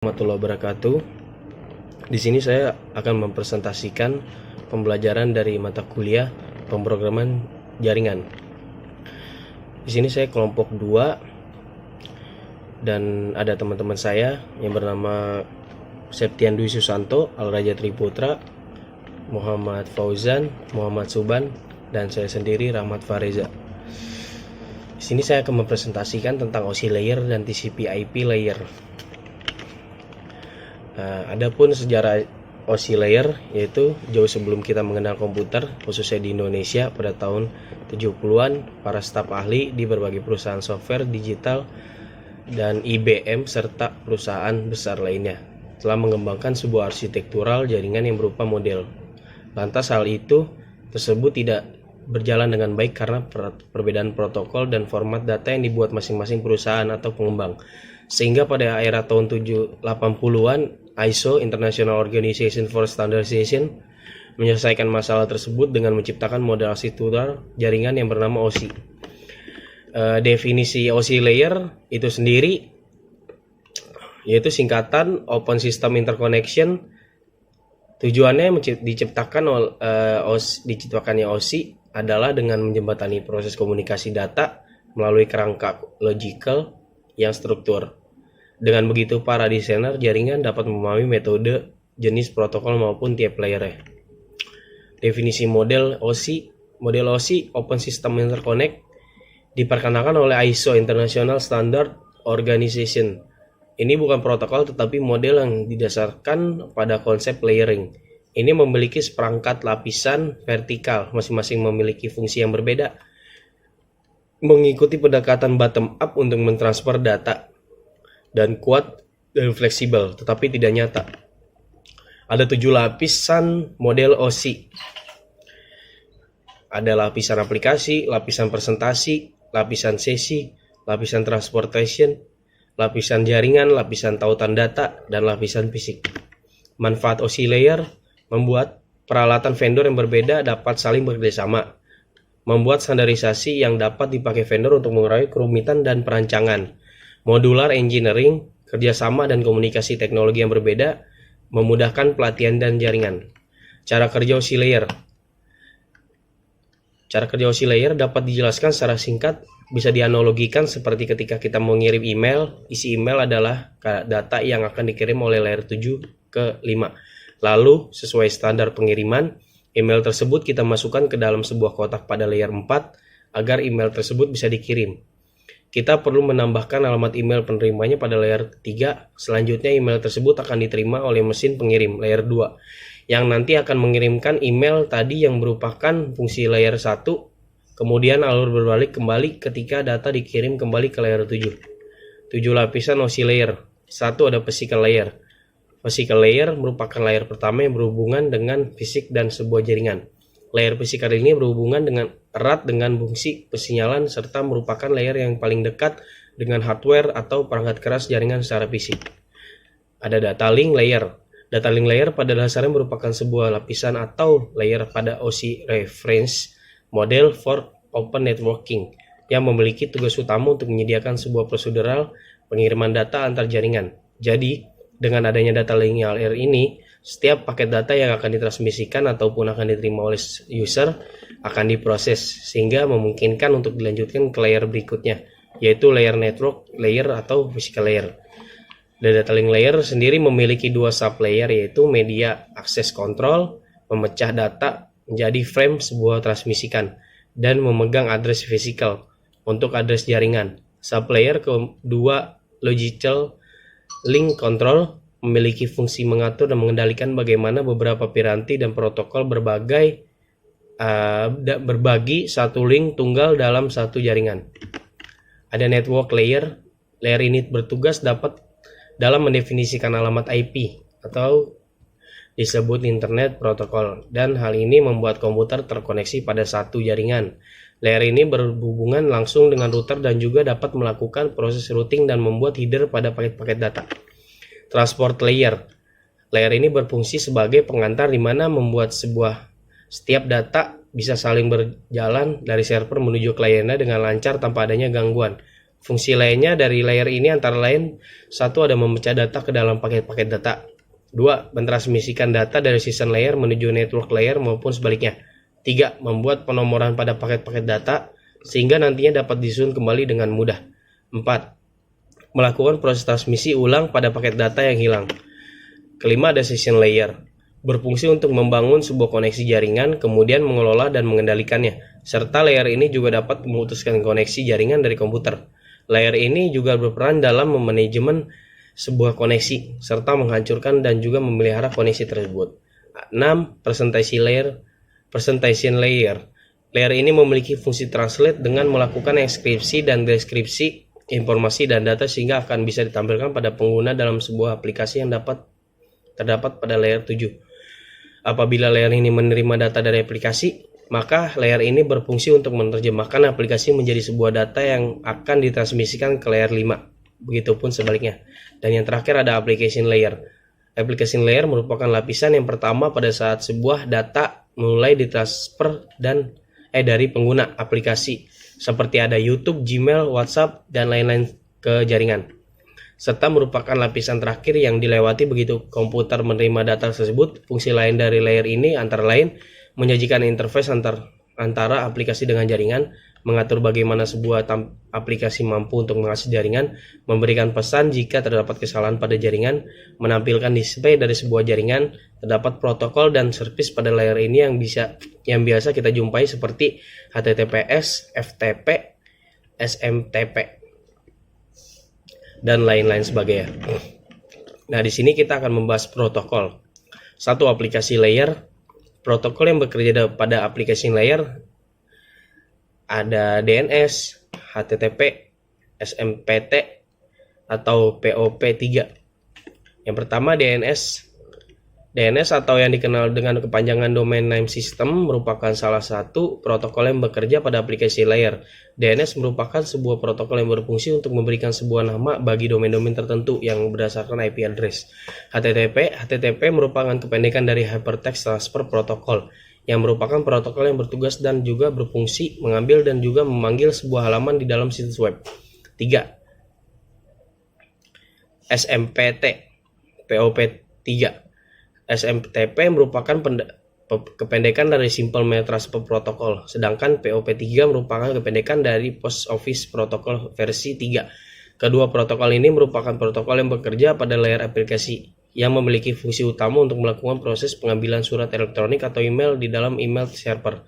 Warahmatullahi wabarakatuh. Di sini saya akan mempresentasikan pembelajaran dari mata kuliah pemrograman jaringan. Di sini saya kelompok 2 dan ada teman-teman saya yang bernama Septian Dwi Susanto, Alraja Triputra, Muhammad Fauzan, Muhammad Suban, dan saya sendiri Rahmat Fareza. Di sini saya akan mempresentasikan tentang OSI layer dan TCP/IP layer. Adapun sejarah OSI layer, yaitu jauh sebelum kita mengenal komputer, khususnya di Indonesia pada tahun 70-an, para staf ahli di berbagai perusahaan software digital dan IBM serta perusahaan besar lainnya telah mengembangkan sebuah arsitektural jaringan yang berupa model. Lantas hal itu tersebut tidak berjalan dengan baik karena perbedaan protokol dan format data yang dibuat masing-masing perusahaan atau pengembang. Sehingga pada era tahun 80-an, ISO International Organization for Standardization menyelesaikan masalah tersebut dengan menciptakan model arsitektural jaringan yang bernama OSI. Definisi OSI layer itu sendiri yaitu singkatan Open System Interconnection. Tujuannya diciptakannya OSI adalah dengan menjembatani proses komunikasi data melalui kerangka logical yang struktur. Dengan begitu, para desainer jaringan dapat memahami metode, jenis protokol maupun tiap layernya. Definisi model OSI Open System Interconnect diperkenalkan oleh ISO International Standard Organization. Ini bukan protokol tetapi model yang didasarkan pada konsep layering. Ini memiliki seperangkat lapisan vertikal, masing-masing memiliki fungsi yang berbeda, mengikuti pendekatan bottom up untuk mentransfer data, dan kuat dan fleksibel tetapi tidak nyata. Ada 7 lapisan model OSI. Ada lapisan aplikasi, lapisan presentasi, lapisan sesi, lapisan transportation, lapisan jaringan, lapisan tautan data, dan lapisan fisik. Manfaat OSI layer membuat peralatan vendor yang berbeda dapat saling bekerjasama, membuat standarisasi yang dapat dipakai vendor untuk mengurangi kerumitan dan perancangan. Modular engineering, kerjasama dan komunikasi teknologi yang berbeda, memudahkan pelatihan dan jaringan. Cara kerja OSI layer. Cara kerja OSI layer dapat dijelaskan secara singkat, bisa dianalogikan seperti ketika kita mengirim email. Isi email adalah data yang akan dikirim oleh layer 7 ke 5. Lalu, sesuai standar pengiriman, email tersebut kita masukkan ke dalam sebuah kotak pada layer 4 agar email tersebut bisa dikirim. Kita perlu menambahkan alamat email penerimanya pada layer 3. Selanjutnya email tersebut akan diterima oleh mesin pengirim layer 2 yang nanti akan mengirimkan email tadi yang merupakan fungsi layer 1. Kemudian alur berbalik kembali ketika data dikirim kembali ke layer 7. 7 lapisan OSI layer. 1. Ada physical layer. Physical layer merupakan layer pertama yang berhubungan dengan fisik dan sebuah jaringan. Layer fisikal ini berhubungan erat dengan fungsi pesinyalan serta merupakan layer yang paling dekat dengan hardware atau perangkat keras jaringan secara fisik. Ada data link layer. Data link layer pada dasarnya merupakan sebuah lapisan atau layer pada OSI reference model for open networking yang memiliki tugas utama untuk menyediakan sebuah prosedural pengiriman data antar jaringan. Jadi, dengan adanya data link layer ini, setiap paket data yang akan ditransmisikan ataupun akan diterima oleh user akan diproses sehingga memungkinkan untuk dilanjutkan ke layer berikutnya, yaitu layer network layer atau physical layer. Dan data link layer sendiri memiliki 2 sub layer, yaitu media access control, memecah data menjadi frame sebuah transmisikan, dan memegang address physical untuk address jaringan. Sub layer kedua, logical link control, memiliki fungsi mengatur dan mengendalikan bagaimana beberapa piranti dan protokol berbagi satu link tunggal dalam satu jaringan. Ada network layer. Layer ini bertugas dalam mendefinisikan alamat IP atau disebut Internet Protocol, dan hal ini membuat komputer terkoneksi pada satu jaringan. Layer ini berhubungan langsung dengan router dan juga dapat melakukan proses routing dan membuat header pada paket-paket data. Transport layer. Layer ini berfungsi sebagai pengantar di mana membuat setiap data bisa saling berjalan dari server menuju kliennya dengan lancar tanpa adanya gangguan. Fungsi lainnya dari layer ini antara lain, satu, ada memecah data ke dalam paket-paket data. Dua, mentransmisikan data dari season layer menuju network layer maupun sebaliknya. Tiga, membuat penomoran pada paket-paket data sehingga nantinya dapat disusun kembali dengan mudah. Empat, melakukan proses transmisi ulang pada paket data yang hilang. Kelima, ada session layer, berfungsi untuk membangun sebuah koneksi jaringan, kemudian mengelola dan mengendalikannya. Serta layer ini juga dapat memutuskan koneksi jaringan dari komputer. Layer ini juga berperan dalam memanajemen sebuah koneksi, serta menghancurkan dan juga memelihara koneksi tersebut. 6. Presentation layer. Layer ini memiliki fungsi translate dengan melakukan ekskripsi dan deskripsi informasi dan data sehingga akan bisa ditampilkan pada pengguna dalam sebuah aplikasi yang terdapat pada layer 7. Apabila layer ini menerima data dari aplikasi, maka layer ini berfungsi untuk menerjemahkan aplikasi menjadi sebuah data yang akan ditransmisikan ke layer 5. Begitupun sebaliknya. Dan yang terakhir ada application layer. Application layer merupakan lapisan yang pertama pada saat sebuah data mulai ditransfer dari pengguna aplikasi seperti ada YouTube, Gmail, WhatsApp, dan lain-lain ke jaringan. Serta merupakan lapisan terakhir yang dilewati begitu komputer menerima data tersebut. Fungsi lain dari layer ini antara lain menyajikan interface antara aplikasi dengan jaringan, mengatur bagaimana sebuah aplikasi mampu untuk mengakses jaringan, memberikan pesan jika terdapat kesalahan pada jaringan, menampilkan display dari sebuah jaringan. Terdapat protokol dan service pada layer ini yang biasa kita jumpai seperti HTTPS, FTP, SMTP, dan lain-lain sebagainya. Nah, di sini kita akan membahas protokol. Satu, aplikasi layer. Protokol yang bekerja pada aplikasi layer ada DNS, HTTP, SMPT, atau POP3. Yang pertama, DNS. DNS atau yang dikenal dengan kepanjangan Domain Name System merupakan salah satu protokol yang bekerja pada aplikasi layer. DNS merupakan sebuah protokol yang berfungsi untuk memberikan sebuah nama bagi domain-domain tertentu yang berdasarkan IP address. HTTP merupakan kependekan dari Hypertext Transfer Protocol, yang merupakan protokol yang bertugas dan juga berfungsi mengambil dan juga memanggil sebuah halaman di dalam situs web. 3. SMPT, POP3. SMTP merupakan kependekan dari Simple Mail Transfer Protocol, sedangkan POP3 merupakan kependekan dari Post Office Protocol versi 3. Kedua protokol ini merupakan protokol yang bekerja pada layer aplikasi, yang memiliki fungsi utama untuk melakukan proses pengambilan surat elektronik atau email di dalam email server.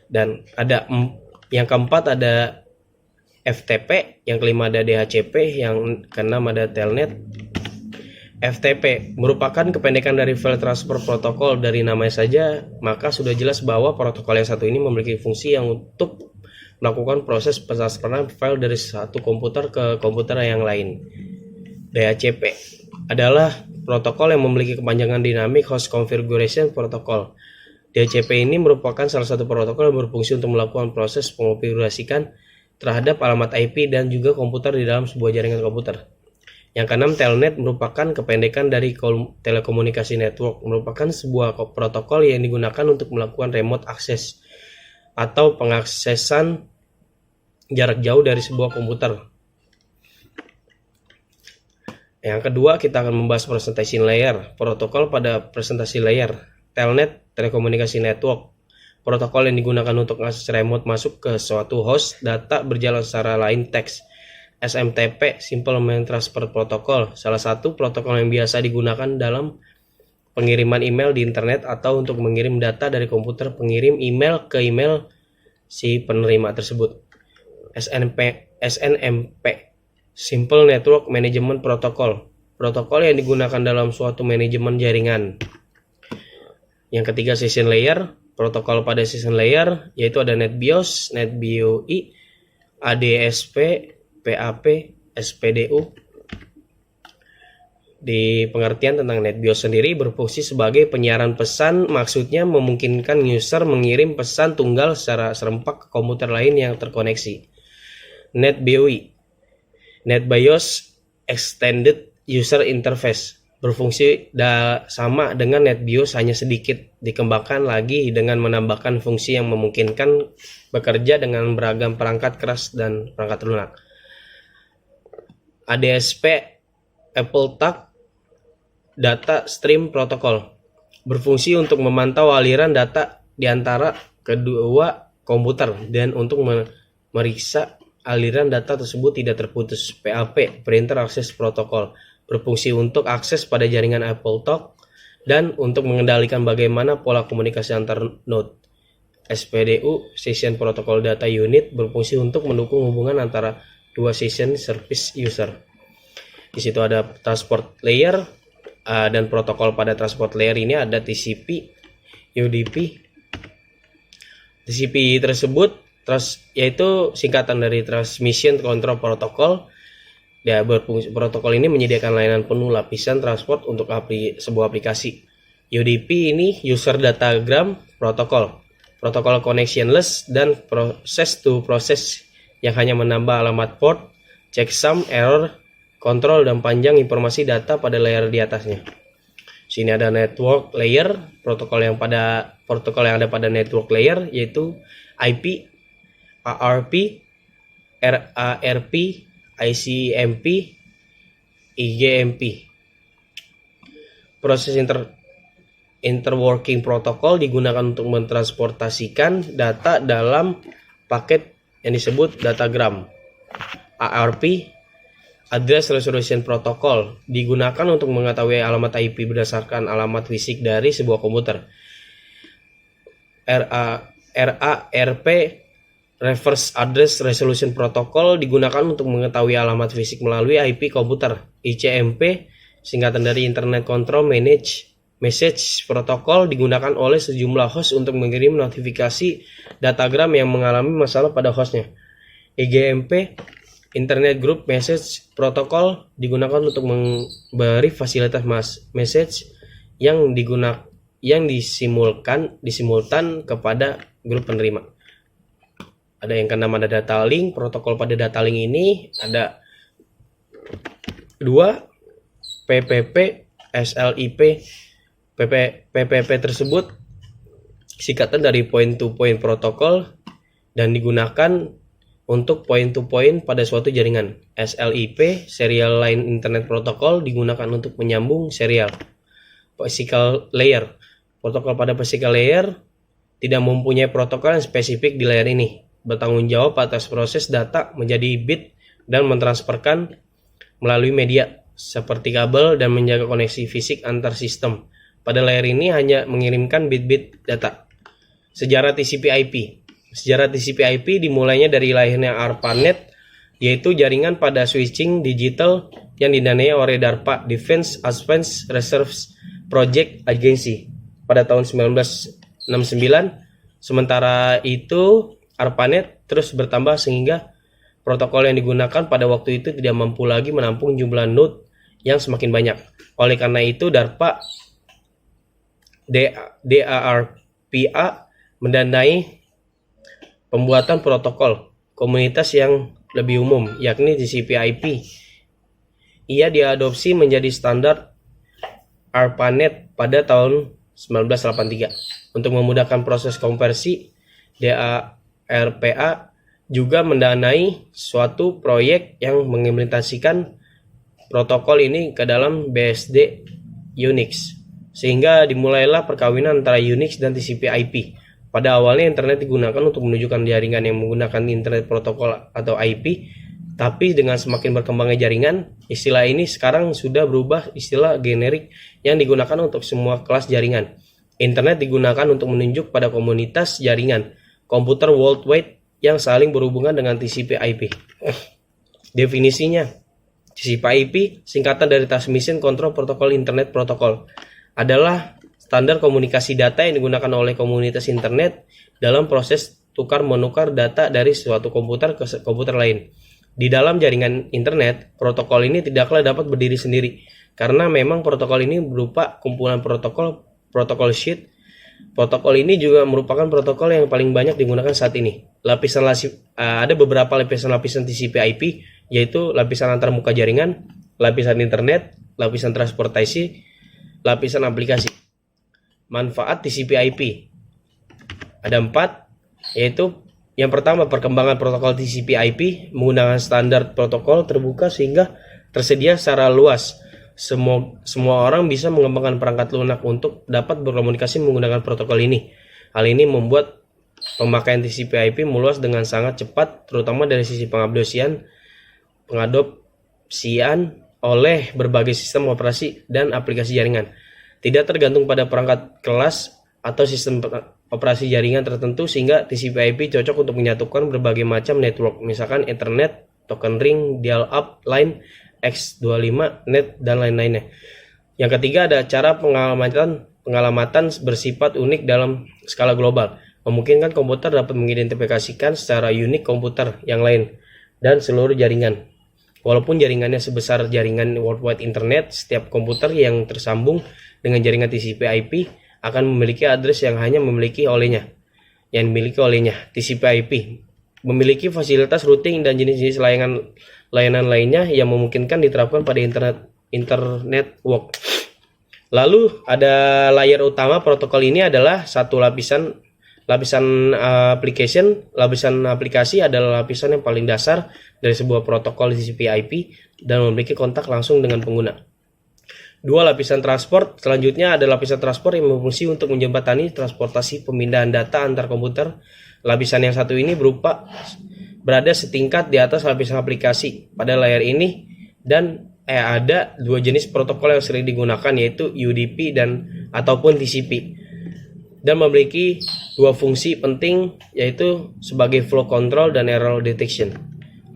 Dan ada yang keempat ada FTP, yang kelima ada DHCP, yang keenam ada Telnet. FTP merupakan kependekan dari File Transfer Protocol. Dari namanya saja, maka sudah jelas bahwa protokol yang satu ini memiliki fungsi yang untuk melakukan proses pentransferan file dari satu komputer ke komputer yang lain. DHCP adalah protokol yang memiliki kepanjangan Dynamic Host Configuration Protocol. DHCP ini merupakan salah satu protokol yang berfungsi untuk melakukan proses mengkonfigurasikan terhadap alamat IP dan juga komputer di dalam sebuah jaringan komputer. Yang keenam, Telnet merupakan kependekan dari telekomunikasi network, merupakan sebuah protokol yang digunakan untuk melakukan remote access atau pengaksesan jarak jauh dari sebuah komputer. Yang kedua, kita akan membahas presentation layer. Protokol pada presentasi layer. Telnet, telekomunikasi network, protokol yang digunakan untuk akses remote masuk ke suatu host, data berjalan secara line text. SMTP, Simple Mail Transfer Protocol, salah satu protokol yang biasa digunakan dalam pengiriman email di internet atau untuk mengirim data dari komputer pengirim email ke email si penerima tersebut. SNMP, Simple Network Management Protocol, protokol yang digunakan dalam suatu manajemen jaringan. Yang ketiga, session layer. Protokol pada session layer yaitu ada NetBIOS, NetBIOS, ADSP, PAP, SPDU. Di pengertian tentang NetBIOS sendiri berfungsi sebagai penyiaran pesan, maksudnya memungkinkan user mengirim pesan tunggal secara serempak ke komputer lain yang terkoneksi. NetBIOS Extended User Interface berfungsi sama dengan NetBIOS, hanya sedikit dikembangkan lagi dengan menambahkan fungsi yang memungkinkan bekerja dengan beragam perangkat keras dan perangkat lunak. ADSP Apple Tag Data Stream Protocol berfungsi untuk memantau aliran data di antara kedua komputer dan untuk memeriksa aliran data tersebut tidak terputus. PAP Printer Access Protocol berfungsi untuk akses pada jaringan Apple Talk dan untuk mengendalikan bagaimana pola komunikasi antar node. SPDU Session Protocol Data Unit berfungsi untuk mendukung hubungan antara dua session service user. Di situ ada transport layer dan protokol pada transport layer ini ada TCP, UDP. TCP tersebut yaitu singkatan dari Transmission Control Protocol. Protokol ini menyediakan layanan penuh lapisan transport untuk sebuah aplikasi. UDP ini User Datagram Protocol. Protokol connectionless dan process to process yang hanya menambah alamat port, checksum, error, kontrol, dan panjang informasi data pada layer di atasnya. Sini ada network layer, protokol yang ada pada network layer yaitu IP, ARP, RARP, ICMP, IGMP. Proses interworking protokol digunakan untuk mentransportasikan data dalam paket yang disebut datagram. ARP Address Resolution Protocol digunakan untuk mengetahui alamat IP berdasarkan alamat fisik dari sebuah komputer. RARP Reverse Address Resolution Protocol digunakan untuk mengetahui alamat fisik melalui IP komputer. ICMP singkatan dari Internet Control Message Protocol digunakan oleh sejumlah host untuk mengirim notifikasi datagram yang mengalami masalah pada hostnya. IGMP Internet Group Message Protocol digunakan untuk memberi fasilitas message yang disimultan kepada grup penerima. Ada yang keenam ada data link. Protokol pada data link ini ada 2 PPP, SLIP. PPP tersebut singkatan dari point to point protocol dan digunakan untuk point to point pada suatu jaringan. SLIP Serial Line Internet Protocol digunakan untuk menyambung serial. Physical Layer protokol pada physical layer tidak mempunyai protokol yang spesifik di layer ini, bertanggung jawab atas proses data menjadi bit dan mentransferkan melalui media seperti kabel dan menjaga koneksi fisik antar sistem. Pada layer ini hanya mengirimkan bit-bit data. Sejarah TCP/IP. Sejarah TCP/IP dimulainya dari lahirnya ARPANET, yaitu jaringan pada switching digital yang didanai oleh DARPA Defense Advanced Reserve Project Agency pada tahun 1969. Sementara itu ARPANET terus bertambah sehingga protokol yang digunakan pada waktu itu tidak mampu lagi menampung jumlah node yang semakin banyak. Oleh karena itu DARPA DARPA mendanai pembuatan protokol komunitas yang lebih umum, yakni TCP/IP. Ia diadopsi menjadi standar ARPANET pada tahun 1983. Untuk memudahkan proses konversi, DARPA juga mendanai suatu proyek yang mengimplementasikan protokol ini ke dalam BSD Unix. Sehingga dimulailah perkawinan antara Unix dan TCP/IP. Pada awalnya internet digunakan untuk menunjukkan jaringan yang menggunakan internet protokol atau IP, tapi dengan semakin berkembangnya jaringan, istilah ini sekarang sudah berubah istilah generik yang digunakan untuk semua kelas jaringan. Internet digunakan untuk menunjuk pada komunitas jaringan komputer worldwide yang saling berhubungan dengan TCP/IP. Definisinya, TCP/IP singkatan dari Transmission Control Protocol Internet Protocol adalah standar komunikasi data yang digunakan oleh komunitas internet dalam proses tukar-menukar data dari suatu komputer ke komputer lain. Di dalam jaringan internet, protokol ini tidaklah dapat berdiri sendiri karena memang protokol ini berupa kumpulan protokol sheet. Protokol ini juga merupakan protokol yang paling banyak digunakan saat ini. Ada beberapa lapisan TCP/IP, yaitu lapisan antarmuka jaringan, lapisan internet, lapisan transportasi, lapisan aplikasi. Manfaat TCP/IP ada 4, yaitu yang pertama, perkembangan protokol TCP/IP menggunakan standar protokol terbuka sehingga tersedia secara luas. Semua orang bisa mengembangkan perangkat lunak untuk dapat berkomunikasi menggunakan protokol ini. Hal ini membuat pemakaian TCP/IP meluas dengan sangat cepat, terutama dari sisi pengadopsian oleh berbagai sistem operasi dan aplikasi jaringan. Tidak tergantung pada perangkat kelas atau sistem operasi jaringan tertentu, sehingga TCP/IP cocok untuk menyatukan berbagai macam network, misalkan Ethernet, token ring, dial-up, line, X25, net, dan lain-lainnya. Yang ketiga ada cara pengalamatan bersifat unik dalam skala global, memungkinkan komputer dapat mengidentifikasikan secara unik komputer yang lain dan seluruh jaringan. Walaupun jaringannya sebesar jaringan World Wide Internet, setiap komputer yang tersambung dengan jaringan TCP/IP akan memiliki address yang hanya dimiliki olehnya. TCP/IP memiliki fasilitas routing dan jenis-jenis layanan lainnya yang memungkinkan diterapkan pada internet work. Lalu ada layer utama protokol ini adalah satu lapisan application. Lapisan aplikasi adalah lapisan yang paling dasar dari sebuah protokol TCP/IP dan memiliki kontak langsung dengan pengguna. Dua lapisan transport. Selanjutnya ada lapisan transport yang berfungsi untuk menjembatani transportasi pemindahan data antar komputer. Lapisan yang satu ini berada setingkat di atas lapisan aplikasi. Pada layar ini ada dua jenis protokol yang sering digunakan, yaitu UDP ataupun TCP, dan memiliki dua fungsi penting, yaitu sebagai flow control dan error detection.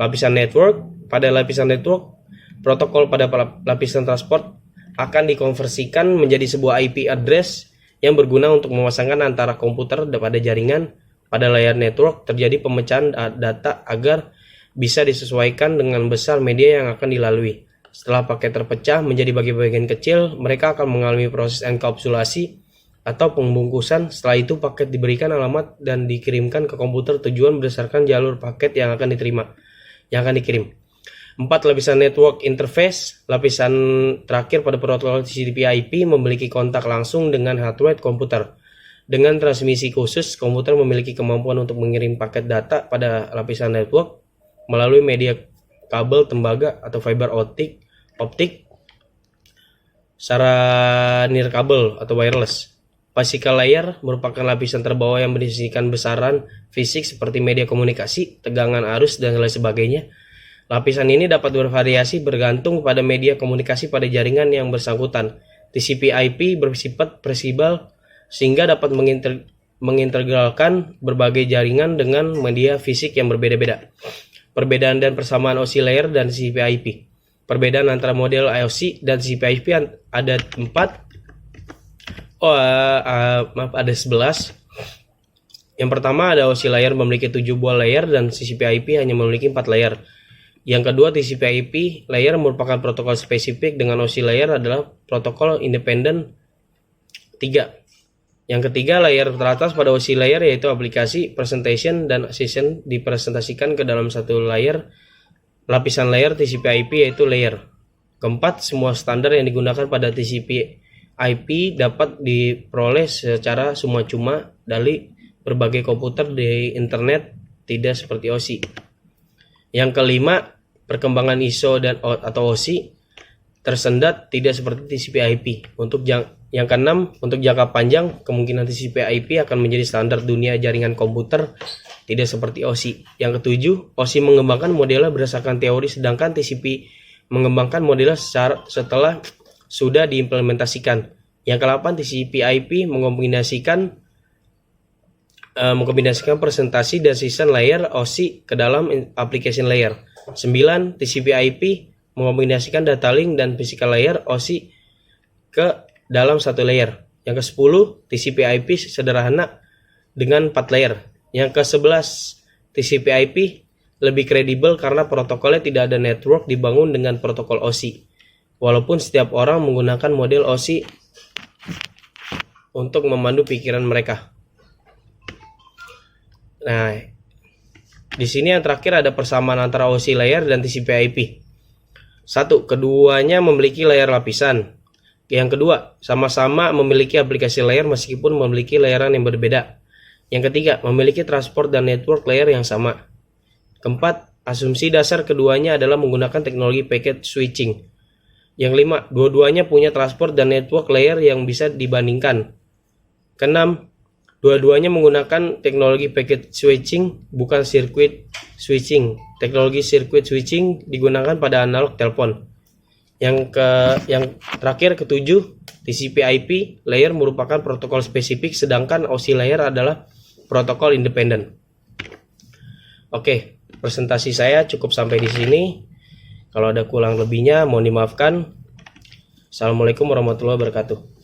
Lapisan network. Pada lapisan network, protokol pada lapisan transport akan dikonversikan menjadi sebuah IP address yang berguna untuk memasangkan antara komputer pada jaringan. Pada layar network terjadi pemecahan data agar bisa disesuaikan dengan besar media yang akan dilalui. Setelah paket terpecah menjadi bagian-bagian kecil, mereka akan mengalami proses enkapsulasi atau pembungkusan. Setelah itu paket diberikan alamat dan dikirimkan ke komputer tujuan berdasarkan jalur paket yang akan dikirim. 4. Lapisan network interface. Lapisan terakhir pada protokol TCP/IP memiliki kontak langsung dengan hardware komputer. Dengan transmisi khusus, komputer memiliki kemampuan untuk mengirim paket data pada lapisan network melalui media kabel tembaga atau fiber optik secara nirkabel atau wireless. Physical layer merupakan lapisan terbawah yang berisikan besaran fisik seperti media komunikasi, tegangan arus, dan lain sebagainya. Lapisan ini dapat bervariasi bergantung pada media komunikasi pada jaringan yang bersangkutan. TCP/IP bersifat fleksibel sehingga dapat mengintegralkan berbagai jaringan dengan media fisik yang berbeda-beda. Perbedaan dan persamaan OSI layer dan TCP/IP. Perbedaan antara model IOC dan TCP/IP ada 11. Yang pertama ada OSI layer memiliki 7 buah layer dan TCP/IP hanya memiliki 4 layer. Yang kedua, TCP/IP layer merupakan protokol spesifik, dengan OSI layer adalah protokol independen 3. Yang ketiga, layer teratas pada OSI layer yaitu aplikasi, presentation, dan session dipresentasikan ke dalam satu lapisan layer TCP/IP yaitu layer. Keempat, semua standar yang digunakan pada TCP/IP dapat diperoleh secara cuma-cuma dari berbagai komputer di internet, tidak seperti OSI. Yang kelima, perkembangan ISO atau OSI tersendat tidak seperti TCP/IP. Yang keenam, untuk jangka panjang, kemungkinan TCP/IP akan menjadi standar dunia jaringan komputer, tidak seperti OSI. Yang ketujuh, OSI mengembangkan modelnya berdasarkan teori, sedangkan TCP mengembangkan modelnya setelah sudah diimplementasikan. Yang ke-8, TCP/IP mengkombinasikan presentasi dan session layer OSI ke dalam application layer. 9. TCP/IP mengkombinasikan data link dan physical layer OSI ke dalam satu layer. Yang ke-10, TCP/IP sederhana dengan 4 layer. Yang ke-11, TCP/IP lebih kredibel karena protokolnya tidak ada network dibangun dengan protokol OSI. Walaupun setiap orang menggunakan model OSI untuk memandu pikiran mereka. Nah, di sini yang terakhir ada persamaan antara OSI layer dan TCP/IP. 1. Keduanya memiliki layer lapisan. Yang kedua, sama-sama memiliki aplikasi layer meskipun memiliki layeran yang berbeda. Yang ketiga, memiliki transport dan network layer yang sama. Keempat, Asumsi dasar keduanya adalah menggunakan teknologi packet switching. Yang 5, dua-duanya punya transport dan network layer yang bisa dibandingkan. Keenam, dua-duanya menggunakan teknologi packet switching, bukan circuit switching. Teknologi circuit switching digunakan pada analog telepon. Yang terakhir, ketujuh, TCP/IP layer merupakan protokol spesifik, sedangkan OSI layer adalah protokol independen. Oke, presentasi saya cukup sampai di sini. Kalau ada kurang lebihnya mohon dimaafkan. Assalamualaikum warahmatullahi wabarakatuh.